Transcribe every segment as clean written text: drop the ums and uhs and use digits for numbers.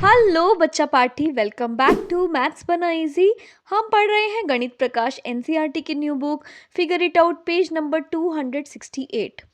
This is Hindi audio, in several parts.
हेलो बच्चा party, welcome back to maths बना इजी। हम पढ़ रहे हैं गणित प्रकाश एनसीईआरटी की new book figure it out page number 268।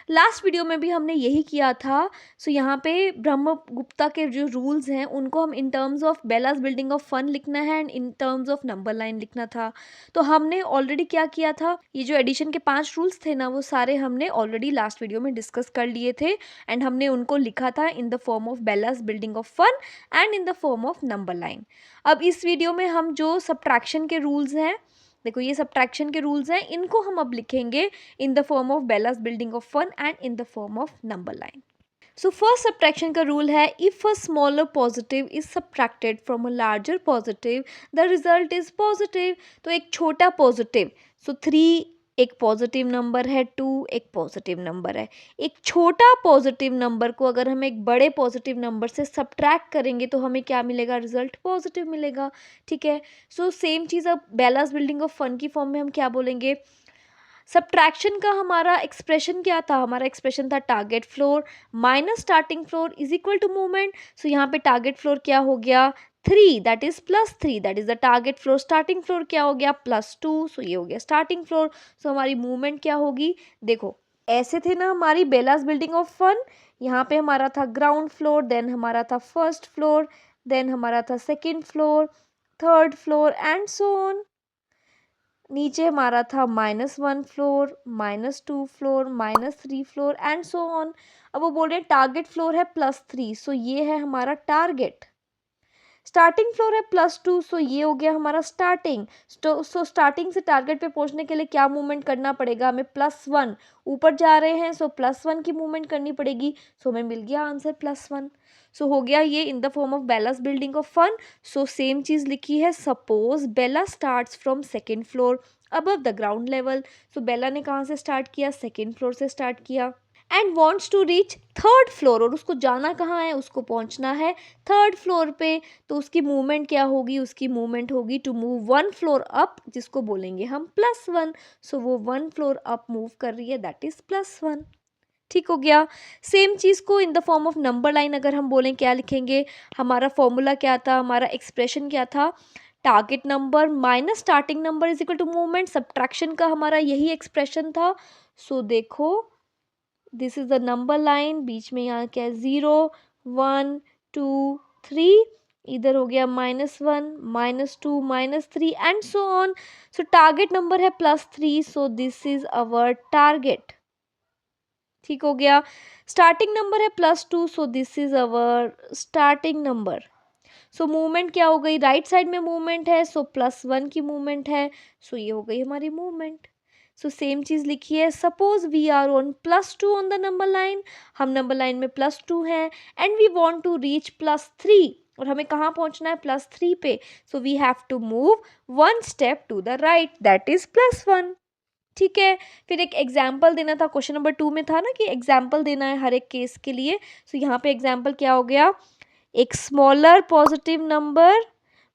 Last video में भी हमने यही किया था। सो यहाँ पे ब्रह्मगुप्ता के जो रूल्स हैं उनको हम in terms of बेलास building of fun लिखना है and in terms of number line लिखना था। तो हमने ऑलरेडी क्या किया था, ये जो एडिशन के 5 रूल्स थे ना, वो सारे हमने ऑलरेडी लास्ट वीडियो में डिस्कस कर लिए थे एंड हमने उनको लिखा था in the form of बेलास building of fun and in the form of number line. अब इस वीडियो में हम जो सब्ट्रैक्शन के रूल्स हैं, देखो ये सब्ट्रैक्शन के रूल्स हैं, इनको हम अब लिखेंगे in the form of Bella's building of fun and in the form of number line. So first subtraction का rule है, if a smaller positive is subtracted from a larger positive the result is positive। तो एक छोटा positive, so 3 एक पॉजिटिव नंबर है, 2 एक पॉजिटिव नंबर है। एक छोटा पॉजिटिव नंबर को अगर हम एक बड़े पॉजिटिव नंबर से सब्ट्रैक्ट करेंगे तो हमें क्या मिलेगा, रिजल्ट पॉजिटिव मिलेगा। ठीक है, सो सेम चीज़ अब बेलास बिल्डिंग ऑफ फन की फॉर्म में हम क्या बोलेंगे, सब्ट्रैक्शन का हमारा एक्सप्रेशन क्या था, हमारा एक्सप्रेशन था target floor minus starting floor is equal to movement. So यहाँ पे टारगेट फ्लोर क्या हो गया, 3 that is +3 that is the target floor. Starting floor क्या हो गया, +2, सो ये हो गया स्टार्टिंग फ्लोर। सो हमारी मूवमेंट क्या होगी, देखो ऐसे थे ना हमारी बेलास बिल्डिंग ऑफ फन। यहाँ पे हमारा था ग्राउंड फ्लोर, देन हमारा था फर्स्ट फ्लोर, देन हमारा था second floor, third floor and so on. नीचे हमारा था -1 floor, -2 floor, -3 floor and so on. अब वो बोल रहे हैं टारगेट फ्लोर है +3, सो ये है हमारा टारगेट। स्टार्टिंग फ्लोर है +2, सो ये हो गया हमारा स्टार्टिंग। सो स्टार्टिंग से टारगेट पे पहुंचने के लिए क्या मूवमेंट करना पड़ेगा हमें, +1। ऊपर जा रहे हैं सो +1 की मूवमेंट करनी पड़ेगी। सो हमें मिल गया आंसर +1। सो हो गया ये in the form of बेलास building of fun. So same चीज़ लिखी है, suppose Bela starts from second floor above the ground level. So Bela ने कहाँ से स्टार्ट किया, सेकेंड फ्लोर से स्टार्ट किया and wants to reach third floor. और उसको जाना कहाँ है, उसको पहुँचना है थर्ड फ्लोर पे। तो उसकी मूवमेंट क्या होगी, उसकी मूवमेंट होगी टू मूव 1 फ्लोर अप, जिसको बोलेंगे हम +1। सो वो 1 फ्लोर अप मूव कर रही है, दैट इज +1। ठीक हो गया। सेम चीज़ को in the form of number line अगर हम बोलें क्या लिखेंगे, हमारा फॉर्मूला क्या था, हमारा एक्सप्रेशन क्या था, target number minus starting number is equal to movement. Subtraction का हमारा यही एक्सप्रेशन था। सो देखो this is the number line, बीच में यहाँ क्या है 0 1 2 3, इधर हो गया -1 -2 -3 and so on. So target number है +3, so this is our target. ठीक हो गया। स्टार्टिंग नंबर है +2, so this is our starting number. So movement क्या हो गई, राइट साइड में मूवमेंट है, सो +1 की मूवमेंट है। सो ये हो गई हमारी मूवमेंट। सो सेम चीज़ लिखी है, suppose we are on +2 on the number line. हम नंबर लाइन में +2 हैं and we want to reach +3, और हमें कहाँ पहुँचना है, +3 पे। So we have to move 1 step to the right, that is +1। ठीक है, फिर एक एग्जाम्पल देना था, क्वेश्चन नंबर 2 में था ना कि एग्जाम्पल देना है हर एक केस के लिए। सो यहाँ पे एग्जाम्पल क्या हो गया, एक स्मॉलर पॉजिटिव नंबर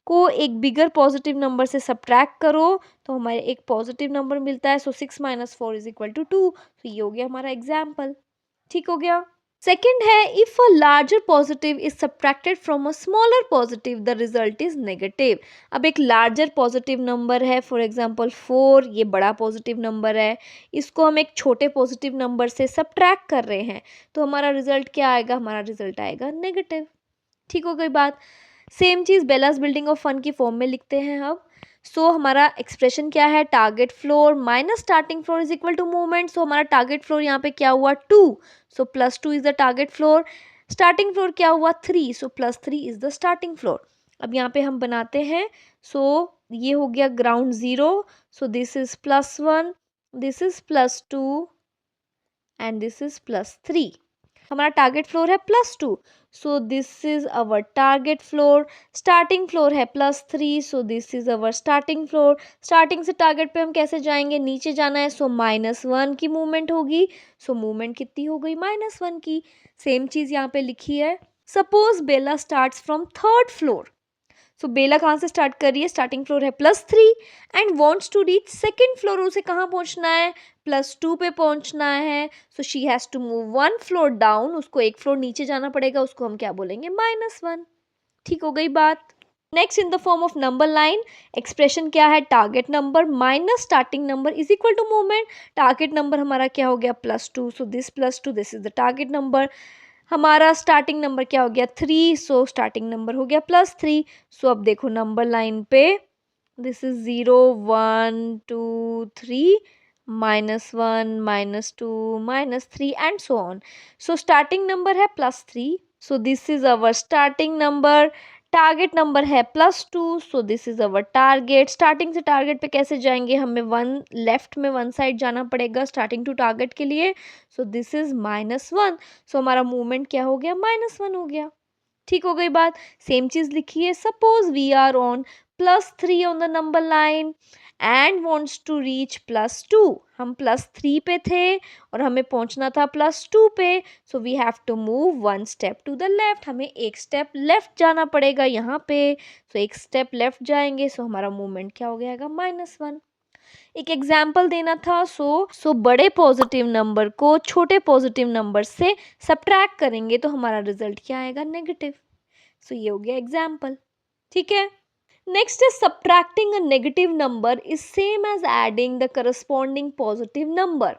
को एक बिगर पॉजिटिव नंबर से सब्ट्रैक्ट करो तो हमारे एक पॉजिटिव नंबर मिलता है। सो 6 - 4 इज इक्वल टू 2। तो ये हो गया हमारा एग्जाम्पल। ठीक हो गया। सेकेंड है, if a larger positive is subtracted from a smaller positive the result is negative. अब एक लार्जर पॉजिटिव नंबर है, फॉर एग्जांपल 4, ये बड़ा पॉजिटिव नंबर है, इसको हम एक छोटे पॉजिटिव नंबर से सब्ट्रैक्ट कर रहे हैं तो हमारा रिजल्ट क्या आएगा, हमारा रिजल्ट आएगा नेगेटिव। ठीक हो गई बात। सेम चीज़ बेलास बिल्डिंग ऑफ फन की फॉर्म में लिखते हैं अब। सो हमारा एक्सप्रेशन क्या है, target floor minus starting floor is equal to movement. So हमारा टारगेट फ्लोर यहाँ पे क्या हुआ, 2, so +2 is the target floor. Starting floor क्या हुआ, 3, so +3 is the starting floor. अब यहाँ पे हम बनाते हैं। सो ये हो गया ground 0, so this is +1, this is +2 and this is +3। हमारा टारगेट फ्लोर है +2, so this is our target floor. Starting floor है +3, so this is our starting floor. Starting से टारगेट पे हम कैसे जाएंगे, नीचे जाना है, सो -1 की मूवमेंट होगी। सो मूवमेंट कितनी हो गई, -1 की। सेम चीज़ यहाँ पे लिखी है, suppose Bela starts from third floor. So Bela कहाँ से स्टार्ट कर रही है, स्टार्टिंग फ्लोर है +3 and wants to reach second floor. उसे कहाँ पहुँचना है, +2 पे पहुँचना है। So she has to move 1 floor down, उसको एक फ्लोर नीचे जाना पड़ेगा, उसको हम क्या बोलेंगे, -1। ठीक हो गई बात। Next in the form of number line expression क्या है, target number minus starting number is equal to movement. Target number हमारा क्या हो गया +2, so this +2 this is the target number. हमारा स्टार्टिंग नंबर क्या हो गया 3, सो स्टार्टिंग नंबर हो गया +3। सो अब देखो नंबर लाइन पे this is 0 1 2 3 -1 -2 -3 and so on. So starting number है +3, so this is our starting number. Target number है +2, so this is our target. Starting से टारगेट पे कैसे जाएंगे, हमें वन लेफ्ट में वन साइड जाना पड़ेगा स्टार्टिंग टू टारगेट के लिए। सो दिस इज -1, सो हमारा मूवमेंट क्या हो गया -1 हो गया। ठीक हो गई बात। सेम चीज लिखिए, suppose we are on +3 on the number line and wants to reach +2। हम +3 पे थे और हमें पहुंचना था +2 पे, so we have to move 1 step to the left. हमें एक स्टेप लेफ्ट जाना पड़ेगा यहाँ पे, सो एक स्टेप लेफ्ट जाएंगे, सो हमारा मूवमेंट क्या हो जाएगा -1। एक एग्जाम्पल देना था, सो बड़े पॉजिटिव नंबर को छोटे पॉजिटिव नंबर से सब्ट्रैक्ट करेंगे तो हमारा रिजल्ट क्या आएगा, नेगेटिव। सो ये हो गया एग्जाम्पल। ठीक है। Next is subtracting a negative number is same as adding the corresponding positive number।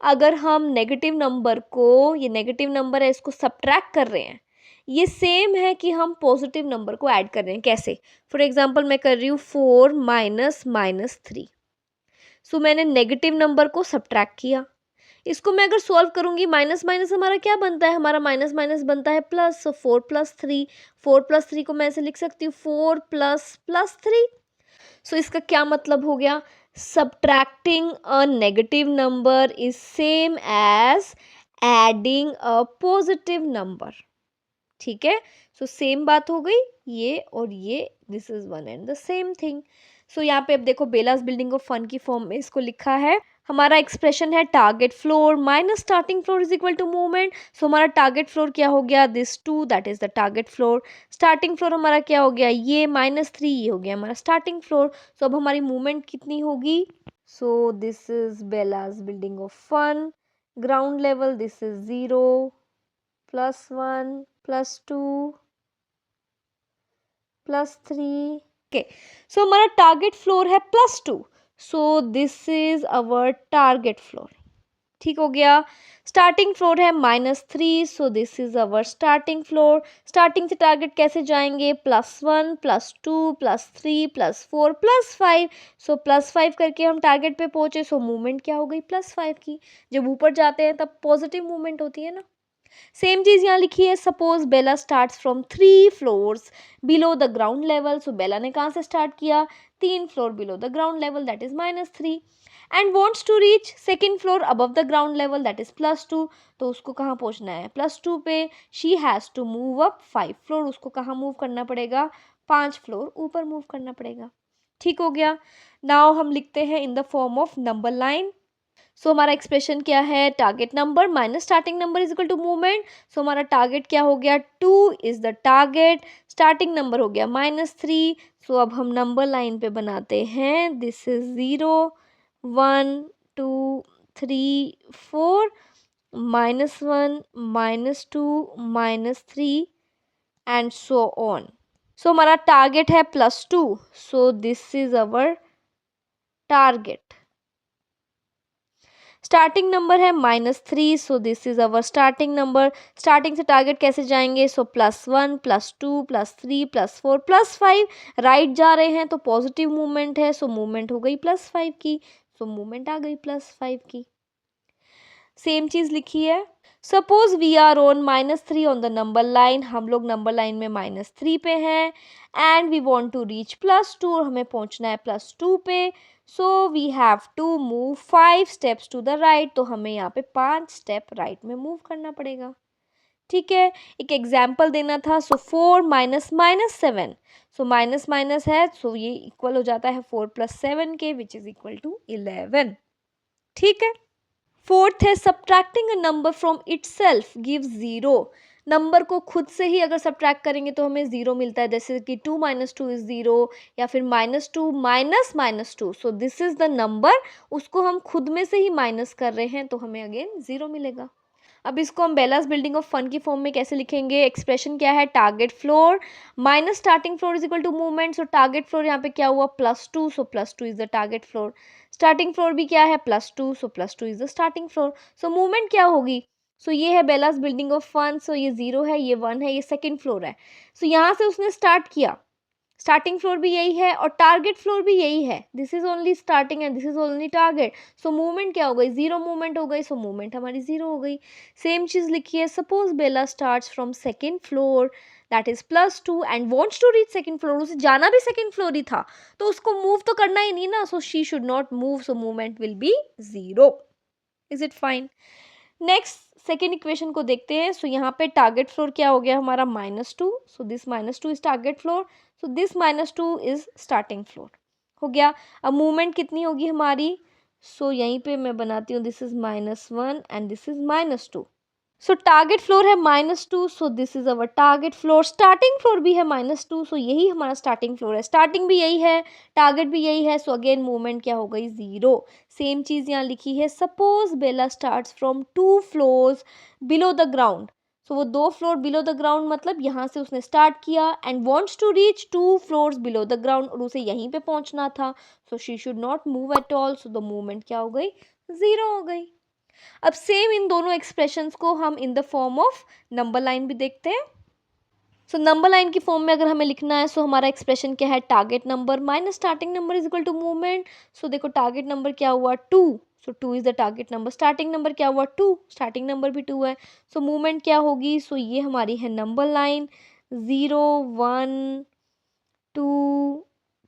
अगर हम नेगेटिव नंबर को, ये नेगेटिव नंबर है इसको सब्ट्रैक्ट कर रहे हैं, ये सेम है कि हम पॉजिटिव नंबर को ऐड कर रहे हैं। कैसे, फॉर एग्जांपल मैं कर रही हूँ 4 -3। सो मैंने नेगेटिव नंबर को सब्ट्रैक्ट किया, इसको मैं अगर सॉल्व करूंगी माइनस माइनस हमारा क्या बनता है, हमारा माइनस माइनस बनता है प्लस। सो 4 + 3, 4 + 3 को मैं ऐसे लिख सकती हूँ 4 + 3। सो इसका क्या मतलब हो गया, subtracting a negative number is same as adding a positive number. ठीक है। सो सेम बात हो गई, ये और ये this is one and the same thing. So यहाँ पे अब देखो बेलास बिल्डिंग ऑफ फन की फॉर्म में इसको लिखा है। हमारा एक्सप्रेशन है target floor minus starting floor is equal to movement. So हमारा टारगेट फ्लोर क्या हो गया, this 2 that is the target floor. Starting floor हमारा क्या हो गया, ये -3 ये हो गया हमारा स्टार्टिंग फ्लोर। सो अब हमारी मूवमेंट कितनी होगी, so this is Bela's building of fun. Ground level this is 0 +1 +2 +3। Okay, so हमारा टारगेट फ्लोर है +2, so this is our target floor. ठीक हो गया। स्टार्टिंग फ्लोर है -3, so this is our starting floor. Starting से टारगेट कैसे जाएंगे, +1 +2 +3 +4 +5। सो +5 करके हम टारगेट पे पहुंचे, सो मूवमेंट क्या हो गई +5 की। जब ऊपर जाते हैं तब पॉजिटिव मूवमेंट होती है ना। सेम चीज यहाँ लिखी है, suppose Bela starts from 3 floors below the ground level. So Bela ने कहाँ से स्टार्ट किया, 3 floor below the ground level that is -3 and wants to reach second floor above the ground level that is +2। तो उसको कहाँ पहुंचना है, +2 पे। She has to move up 5 floor, उसको कहाँ मूव करना पड़ेगा, 5 फ्लोर ऊपर मूव करना पड़ेगा। ठीक हो गया। नाउ हम लिखते हैं in the form of number line. So हमारा एक्सप्रेशन क्या है, target number minus starting number is equal to movement. So हमारा टारगेट क्या हो गया, 2 is the target. Starting number हो गया -3। सो अब हम नंबर लाइन पे बनाते हैं, this is 0 1 2 3 4 -1 -2 -3 and so on. So हमारा टारगेट है +2, so this is our target. Starting number है -3, so this is our starting number. Starting से टारगेट कैसे जाएंगे, सो +1 +2 +3 +4 +5 राइट जा रहे हैं तो पॉजिटिव मूवमेंट है, सो मूवमेंट हो गई +5 की। सो मूवमेंट आ गई +5 की। सेम चीज लिखी है, suppose we are on -3 on the number line. हम लोग नंबर लाइन में -3 पे हैं and we want to reach +2 और हमें पहुंचना है +2 पे। So we have to move 5 steps to the right. तो हमें यहाँ पे 5 स्टेप राइट में मूव करना पड़ेगा। ठीक है। एक एग्जाम्पल देना था, सो 4 -7। सो माइनस माइनस है, सो ये इक्वल हो जाता है 4 + 7 के विच इज इक्वल टू 11। ठीक है। फोर्थ है subtracting a number from itself gives 0। Number को खुद से ही अगर सब्ट्रैक्ट करेंगे तो हमें 0 मिलता है, जैसे कि 2 - 2 इज 0 या फिर -2 -2। So this is the number, उसको हम खुद में से ही माइनस कर रहे हैं तो हमें अगेन 0 मिलेगा। अब इसको हम बेलास बिल्डिंग ऑफ फन की फॉर्म में कैसे लिखेंगे? एक्सप्रेशन क्या है? Target floor minus starting floor is equal to movement. So target floor यहाँ पे क्या हुआ? +2, so +2 is the target floor. Starting floor भी क्या है? +2, so +2 is the starting floor. So movement क्या होगी? सो ये है Bela's building of fun. So ये 0 है, ये 1 है, ये सेकेंड फ्लोर है। सो यहाँ से उसने स्टार्ट किया, स्टार्टिंग फ्लोर भी यही है और टारगेट फ्लोर भी यही है। This is only starting and this is only target. So movement क्या हो गई? 0 मूवमेंट हो गई। सो मूवमेंट हमारी 0 हो गई। सेम चीज लिखिए, suppose Bela starts from second floor that is +2 and wants to reach second floor. उसे जाना भी सेकेंड फ्लोर ही था, तो उसको मूव तो करना ही नहीं ना। सो she should not move, so movement will B 0। Is it fine? Next second equation को देखते हैं। सो यहाँ पे टारगेट फ्लोर क्या हो गया हमारा? -2। So this -2 is target floor. So this -2 is starting floor हो गया। अब मूवमेंट कितनी होगी हमारी? सो यहीं पे मैं बनाती हूँ, this is -1 and this is -2। So target floor है -2, so this is our target floor. Starting floor भी है -2, सो यही हमारा स्टार्टिंग फ्लोर है। स्टार्टिंग भी यही है, टारगेट भी यही है। सो अगेन मूवमेंट क्या हो गई? 0। सेम चीज यहाँ लिखी है, suppose Bela starts from 2 floors below the ground. So वो 2 फ्लोर बिलो द ग्राउंड, मतलब यहाँ से उसने स्टार्ट किया and wants to reach 2 floors below the ground, और उसे यहीं पे पहुंचना था। So she should not move at all. So the movement क्या हो गई? 0 हो गई। अब सेम इन दोनों एक्सप्रेशंस को हम इन the form of number line भी देखते हैं। सो नंबर लाइन की फॉर्म में अगर हमें लिखना है, सो हमारा एक्सप्रेशन क्या है? Target number minus starting number is equal to movement. So देखो टारगेट नंबर क्या हुआ? 2। So 2 is the target number. Starting number क्या हुआ? 2। स्टार्टिंग नंबर भी 2 है। सो मूवमेंट क्या होगी? सो ये हमारी है number line, 0 1 2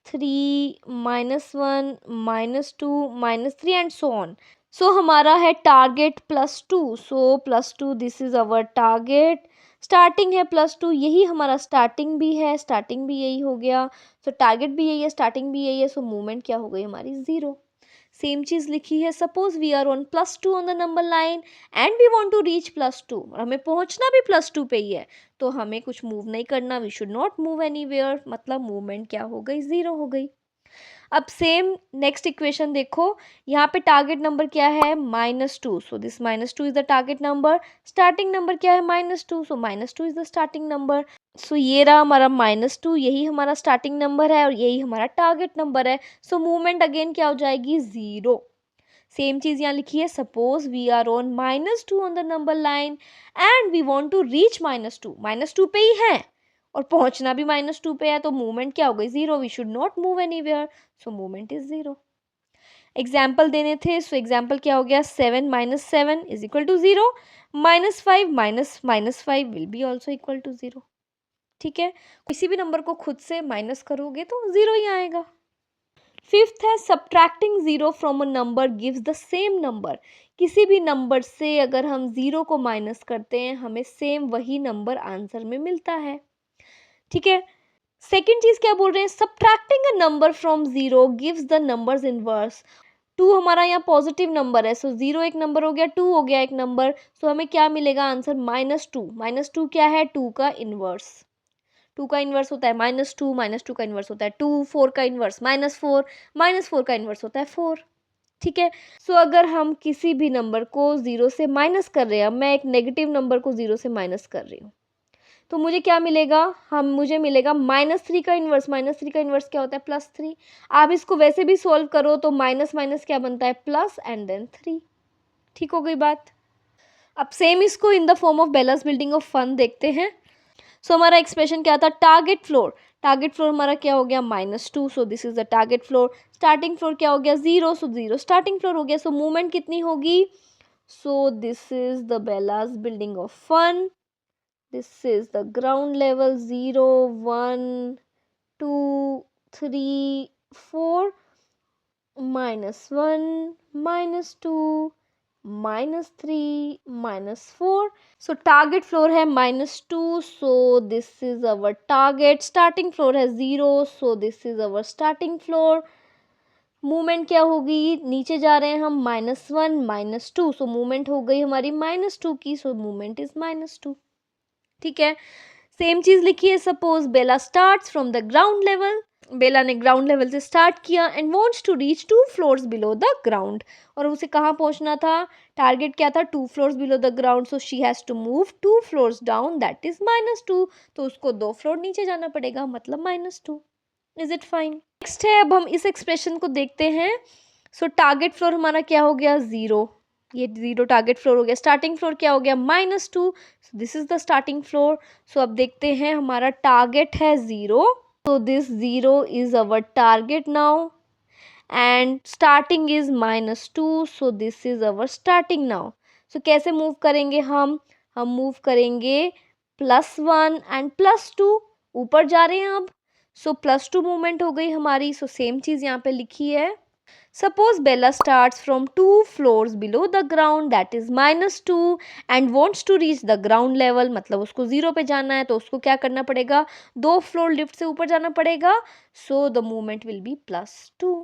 3 -1 -2 -3 and so on. So हमारा है target +2। So +2 this is our target. Starting है +2, यही हमारा स्टार्टिंग भी है, स्टार्टिंग भी यही हो गया। सो टारगेट भी यही है, स्टार्टिंग भी यही है। सो मूवमेंट क्या हो गई हमारी? 0। सेम चीज लिखी है, suppose we are on +2 on the number line and we want to reach +2, और हमें पहुंचना भी +2 पे ही है, तो हमें कुछ मूव नहीं करना। We should not move anywhere, मतलब मूवमेंट क्या हो गई? 0 हो गई। अब सेम नेक्स्ट इक्वेशन देखो, यहाँ पे टारगेट नंबर क्या है? -2। So this -2 is the target number. Starting number क्या है? -2। So -2 is the starting number. सो ये रहा हमारा -2, यही हमारा स्टार्टिंग नंबर है और यही हमारा टारगेट नंबर है। सो मूवमेंट अगेन क्या हो जाएगी? 0। सेम चीज यहाँ लिखी है, suppose we are on -2 on the number line and we want to reach -2। -2 पे ही है और पहुंचना भी -2 पे है, तो मूवमेंट क्या हो गई? 0। We should not move anywhere, so movement is 0। Example देने थे, सो एग्जाम्पल क्या हो गया? 7 - 7 is equal to 0। -5 -5 will be also equal to 0। ठीक है, किसी भी नंबर को खुद से माइनस करोगे तो 0 ही आएगा। फिफ्थ है, subtracting 0 from a number gives the same number. किसी भी नंबर से अगर हम 0 को माइनस करते हैं, हमें सेम वही नंबर आंसर में मिलता है। ठीक है, सेकेंड चीज क्या बोल रहे हैं? Subtracting a number from 0 gives the numbers inverse. 2 हमारा यहाँ पॉजिटिव नंबर है, सो 0 एक नंबर हो गया, 2 हो गया एक नंबर, सो हमें क्या मिलेगा आंसर? -2। -2 क्या है? 2 का इनवर्स। 2 का इन्वर्स होता है -2, -2 का इन्वर्स होता है 2, 4 का इन्वर्स -4, -4 का इन्वर्स होता है 4। ठीक है, सो अगर हम किसी भी नंबर को 0 से माइनस कर रहे हैं, अब मैं एक नेगेटिव नंबर को 0 से माइनस कर रही हूँ, तो मुझे क्या मिलेगा? मुझे मिलेगा -3 का इन्वर्स। -3 का इन्वर्स क्या होता है? +3। आप इसको वैसे भी सोल्व करो तो माइनस माइनस क्या बनता है? Plus and then 3। ठीक हो गई बात। अब सेम इसको in the form of बेलास building of fun देखते हैं। सो हमारा एक्सप्रेशन क्या था? Target floor. टारगेट फ्लोर हमारा क्या हो गया? -2। So this is the target floor. Starting floor क्या हो गया? 0। सो 0 स्टार्टिंग फ्लोर हो गया। सो मूवमेंट कितनी होगी? So this is the Bela's building of fun. This is the ground level, 0 1 2 3 4 -1 -2 -3 -4। So target floor है -2, so this is our target. Starting floor है 0, so this is our starting floor. Movement क्या होगी? नीचे जा रहे हैं हम, -1 -2, सो मूवमेंट हो गई हमारी -2 की, सो मूवमेंट इज -2। ठीक है, सेम चीज लिखिए, suppose Bela starts from the ground level. Bela ने ग्राउंड लेवल से स्टार्ट किया and wants to reach 2 floors below the ground, और उसे कहाँ पहुंचना था, टारगेट क्या था, 2 floors below the ground, so she has to move 2 floors down, that is -2, तो उसको 2 फ्लोर नीचे जाना पड़ेगा, मतलब -2। Is it fine? नेक्स्ट है, अब हम इस एक्सप्रेशन को देखते हैं। सो टारगेट फ्लोर हमारा क्या हो गया, 0, ये 0 टारगेट फ्लोर हो गया। स्टार्टिंग फ्लोर क्या हो गया, -2, so this is the starting floor. So अब देखते हैं, हमारा टारगेट है 0, so this 0 is our target now, and starting is -2, so this is our starting now। so कैसे मूव करेंगे हम मूव करेंगे +1 एंड +2, ऊपर जा रहे हैं अब। सो +2 मूवमेंट हो गई हमारी। सो सेम चीज यहाँ पे लिखी है। Suppose Bella starts from 2 floors below the ground, that is -2, and wants to reach the ground level, मतलब उसको 0 पे जाना है, तो उसको क्या करना पड़ेगा, 2 फ्लोर लिफ्ट से ऊपर जाना पड़ेगा। So the movement will be +2।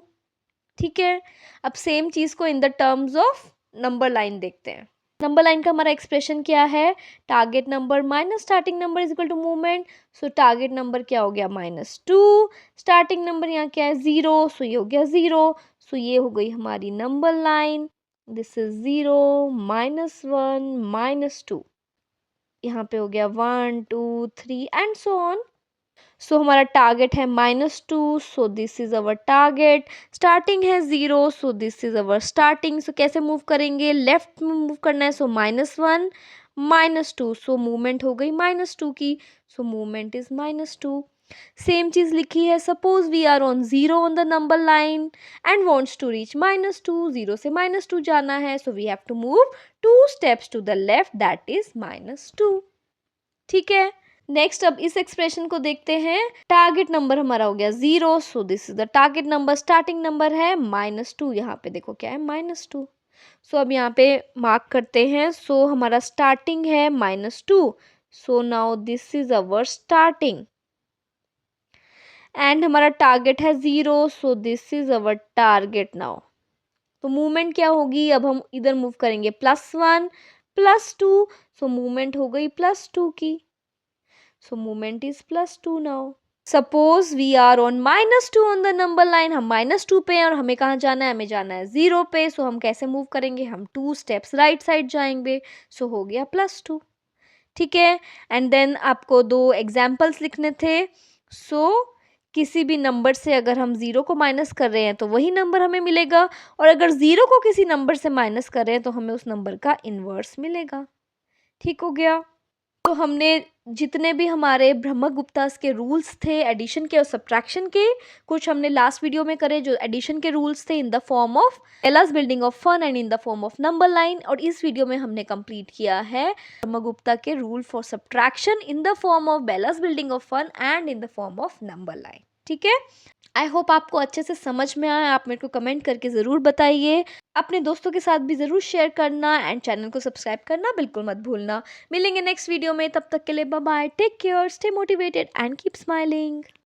ठीक है, अब सेम चीज को in the terms of number line देखते हैं। नंबर लाइन का हमारा एक्सप्रेशन क्या है, target number minus starting number is equal to movement. So target number क्या हो गया, -2, स्टार्टिंग नंबर यहाँ क्या है, 0, सो ये हो गया 0। सो ये हो गई हमारी नंबर लाइन। दिस इज 0, -1, -2, यहाँ पे हो गया 1 2 3 एंड सो ऑन। सो हमारा टारगेट है -2, so this is our target. Starting है 0, so this is our starting. So कैसे मूव करेंगे, लेफ्ट में मूव करना है, सो -1 -2, सो मूवमेंट हो गई -2 की। सो मूवमेंट इज -2। सेम चीज लिखी है, suppose we are on 0 on the number line and wants to reach -2, 0 से -2 जाना है, so we have to move 2 steps to the left, that is -2। ठीक है, नेक्स्ट अब इस एक्सप्रेशन को देखते हैं। टारगेट नंबर हमारा हो गया 0, so this is the target number. Starting number है -2, यहाँ पे देखो क्या है, -2। सो अब यहाँ पे मार्क करते हैं। सो हमारा स्टार्टिंग है -2, so now this is our starting, and हमारा टारगेट है 0, so this is our target now. तो मूवमेंट क्या होगी, अब हम इधर मूव करेंगे +1 +2, सो मूवमेंट हो गई +2 की। So movement is +2 now. Suppose we are on -2 on the number line, हम -2 पे हैं और हमें कहाँ जाना है, हमें जाना है 0 पे। सो हम कैसे मूव करेंगे, हम 2 स्टेप्स राइट साइड जाएंगे। सो हो गया +2। ठीक है, एंड देन आपको 2 एग्जाम्पल्स लिखने थे। सो किसी भी नंबर से अगर हम 0 को माइनस कर रहे हैं तो वही नंबर हमें मिलेगा, और अगर 0 को किसी नंबर से माइनस कर रहे हैं तो हमें उस नंबर का इन्वर्स मिलेगा। ठीक हो गया। तो हमने जितने भी हमारे ब्रह्मगुप्तास के रूल्स थे एडिशन के और सब्ट्रैक्शन के, कुछ हमने लास्ट वीडियो में करे जो एडिशन के रूल्स थे in the form of बेलास building of fun and in the form of number line, और इस वीडियो में हमने कंप्लीट किया है ब्रह्मगुप्ता के rule for subtraction in the form of बेलास building of fun and in the form of number line. ठीक है, आई होप आपको अच्छे से समझ में आया। आप मेरे को कमेंट करके ज़रूर बताइए, अपने दोस्तों के साथ भी ज़रूर शेयर करना, एंड चैनल को सब्सक्राइब करना बिल्कुल मत भूलना। मिलेंगे नेक्स्ट वीडियो में, तब तक के लिए bye bye, take care, stay motivated and keep smiling.